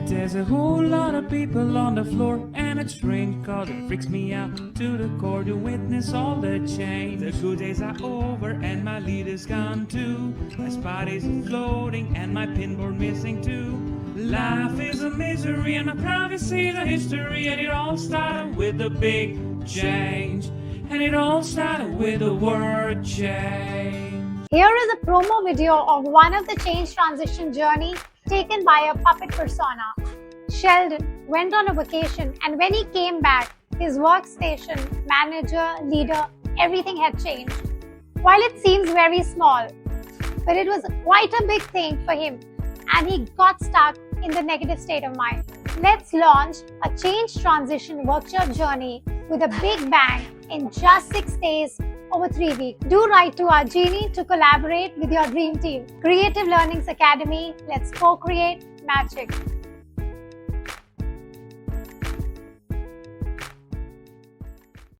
There's a whole lot of people on the floor, and a drink called it freaks me out to the core to witness all the change. The good days are over and my leader's gone too. My spot is floating and my pinboard missing too. Life is a misery and my privacy is a history, and it all started with a big change. And it all started with the word change. Here is a promo video of one of the change transition journey taken by a puppet persona. Sheldon went on a vacation, and when he came back, his workstation, manager, leader, everything had changed. While it seems very small, but it was quite a big thing for him, and he got stuck in the negative state of mind. Let's launch a change transition workshop journey with a big bang in just 6 days over 3 weeks. Do write to our Genie to collaborate with your dream team. Creative Learnings Academy, let's co-create magic.